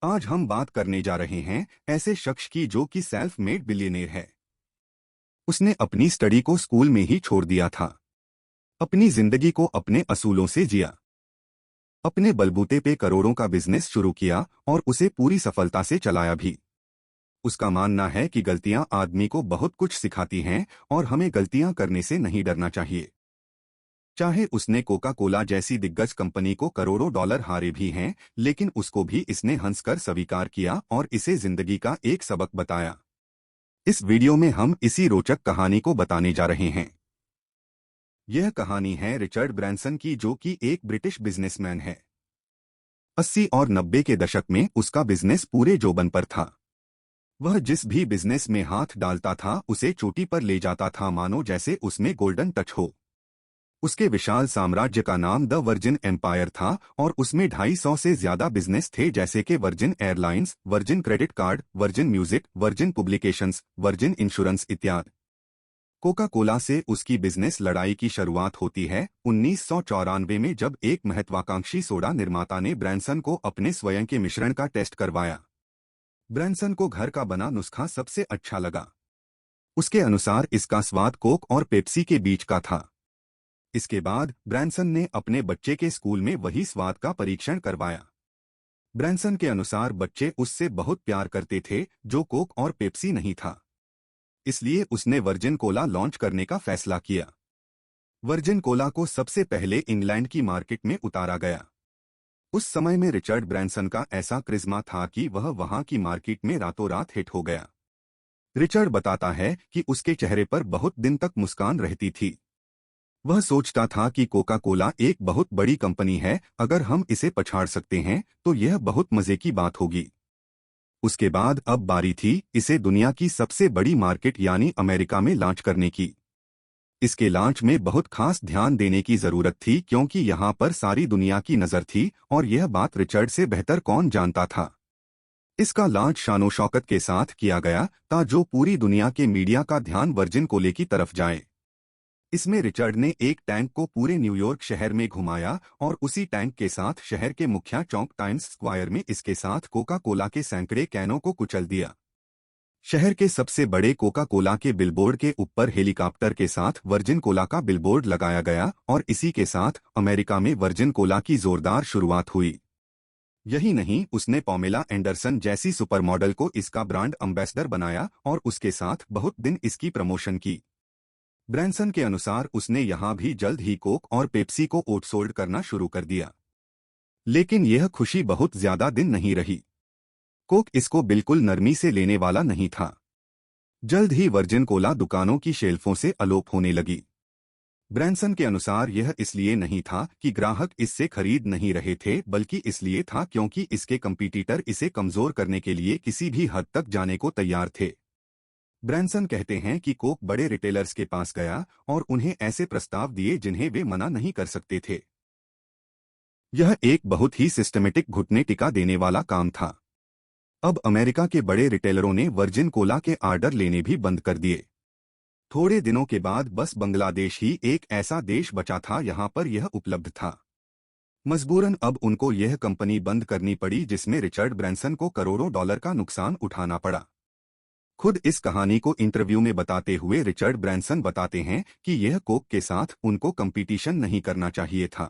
आज हम बात करने जा रहे हैं ऐसे शख्स की जो कि सेल्फ मेड बिलियनेयर है। उसने अपनी स्टडी को स्कूल में ही छोड़ दिया था। अपनी जिंदगी को अपने असूलों से जिया। अपने बलबूते पे करोड़ों का बिजनेस शुरू किया और उसे पूरी सफलता से चलाया भी। उसका मानना है कि गलतियां आदमी को बहुत कुछ सिखाती हैं और हमें गलतियां करने से नहीं डरना चाहिए। चाहे उसने कोका कोला जैसी दिग्गज कंपनी को करोड़ों डॉलर हारे भी हैं, लेकिन उसको भी इसने हंसकर स्वीकार किया और इसे जिंदगी का एक सबक बताया। इस वीडियो में हम इसी रोचक कहानी को बताने जा रहे हैं। यह कहानी है रिचर्ड ब्रैंसन की, जो कि एक ब्रिटिश बिजनेसमैन है। 80 और 90 के दशक में उसका बिजनेस पूरे जोबन पर था। वह जिस भी बिजनेस में हाथ डालता था उसे चोटी पर ले जाता था, मानो जैसे उसमें गोल्डन टच हो। उसके विशाल साम्राज्य का नाम द वर्जिन एम्पायर था और उसमें 250 से ज्यादा बिजनेस थे, जैसे कि virgin airlines, virgin credit card, virgin music, virgin publications, virgin insurance इत्यादि। कोका कोला से उसकी बिजनेस लड़ाई की शुरुआत होती है 1994 में, जब एक महत्वाकांक्षी सोडा निर्माता ने ब्रैंसन को अपने स्वयं के मिश्रण का टेस्ट करवाया। ब्रैंसन को घर का बना नुस्खा सबसे अच्छा लगा। उसके अनुसार इसका स्वाद कोक और पेप्सी के बीच का था। इसके बाद ब्रैंसन ने अपने बच्चे के स्कूल में वही स्वाद का परीक्षण करवाया। ब्रैंसन के अनुसार बच्चे उससे बहुत प्यार करते थे, जो कोक और पेप्सी नहीं था। इसलिए उसने वर्जिन कोला लॉन्च करने का फैसला किया। वर्जिन कोला को सबसे पहले इंग्लैंड की मार्केट में उतारा गया। उस समय में रिचर्ड ब्रैंसन का ऐसा क्रिज्मा था कि वह वहां की मार्केट में रातों रात हिट हो गया। रिचर्ड बताता है कि उसके चेहरे पर बहुत दिन तक मुस्कान रहती थी। वह सोचता था कि कोका कोला एक बहुत बड़ी कंपनी है, अगर हम इसे पछाड़ सकते हैं तो यह बहुत मजे की बात होगी। उसके बाद अब बारी थी इसे दुनिया की सबसे बड़ी मार्केट यानी अमेरिका में लॉन्च करने की। इसके लॉन्च में बहुत खास ध्यान देने की जरूरत थी, क्योंकि यहाँ पर सारी दुनिया की नजर थी और यह बात रिचर्ड से बेहतर कौन जानता था। इसका लॉन्च शानो शौकत के साथ किया गया था, जो पूरी दुनिया के मीडिया का ध्यान वर्जिन कोले की तरफ जाए। इसमें रिचर्ड ने एक टैंक को पूरे न्यूयॉर्क शहर में घुमाया और उसी टैंक के साथ शहर के मुख्य चौक टाइम्स स्क्वायर में इसके साथ कोका कोला के सैकड़े कैनों को कुचल दिया। शहर के सबसे बड़े कोका कोला के बिलबोर्ड के ऊपर हेलीकॉप्टर के साथ वर्जिन कोला का बिलबोर्ड लगाया गया और इसी के साथ अमेरिका में वर्जिन कोला की जोरदार शुरुआत हुई। यही नहीं, उसने पॉमेला एंडरसन जैसी सुपरमॉडल को इसका ब्रांड एम्बेसडर बनाया और उसके साथ बहुत दिन इसकी प्रमोशन की। ब्रैंसन के अनुसार उसने यहां भी जल्द ही कोक और पेप्सी को आउटसोल्ड करना शुरू कर दिया। लेकिन यह खुशी बहुत ज्यादा दिन नहीं रही। कोक इसको बिल्कुल नरमी से लेने वाला नहीं था। जल्द ही वर्जिन कोला दुकानों की शेल्फों से अलोप होने लगी। ब्रैंसन के अनुसार यह इसलिए नहीं था कि ग्राहक इससे खरीद नहीं रहे थे, बल्कि इसलिए था क्योंकि इसके कंपीटीटर इसे कमजोर करने के लिए किसी भी हद तक जाने को तैयार थे। ब्रैंसन कहते हैं कि कोक बड़े रिटेलर्स के पास गया और उन्हें ऐसे प्रस्ताव दिए जिन्हें वे मना नहीं कर सकते थे। यह एक बहुत ही सिस्टमेटिक घुटने टिका देने वाला काम था। अब अमेरिका के बड़े रिटेलरों ने वर्जिन कोला के ऑर्डर लेने भी बंद कर दिए। थोड़े दिनों के बाद बस बांग्लादेश ही एक ऐसा देश बचा था यहां पर यह उपलब्ध था। मजबूरन अब उनको यह कंपनी बंद करनी पड़ी, जिसमें रिचर्ड ब्रैंसन को करोड़ों डॉलर का नुकसान उठाना पड़ा। खुद इस कहानी को इंटरव्यू में बताते हुए रिचर्ड ब्रैंसन बताते हैं कि यह कोक के साथ उनको कंपटीशन नहीं करना चाहिए था।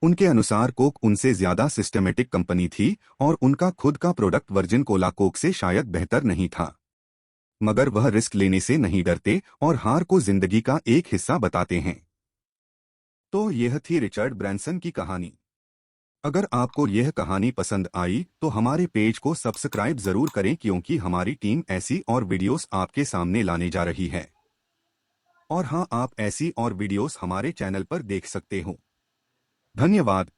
उनके अनुसार कोक उनसे ज्यादा सिस्टमेटिक कंपनी थी और उनका खुद का प्रोडक्ट वर्जिन कोला कोक से शायद बेहतर नहीं था। मगर वह रिस्क लेने से नहीं डरते और हार को जिंदगी का एक हिस्सा बताते हैं। तो यह थी रिचर्ड ब्रैंसन की कहानी। अगर आपको यह कहानी पसंद आई तो हमारे पेज को सब्सक्राइब जरूर करें, क्योंकि हमारी टीम ऐसी और वीडियोस आपके सामने लाने जा रही है। और हाँ, आप ऐसी और वीडियोस हमारे चैनल पर देख सकते हो। धन्यवाद।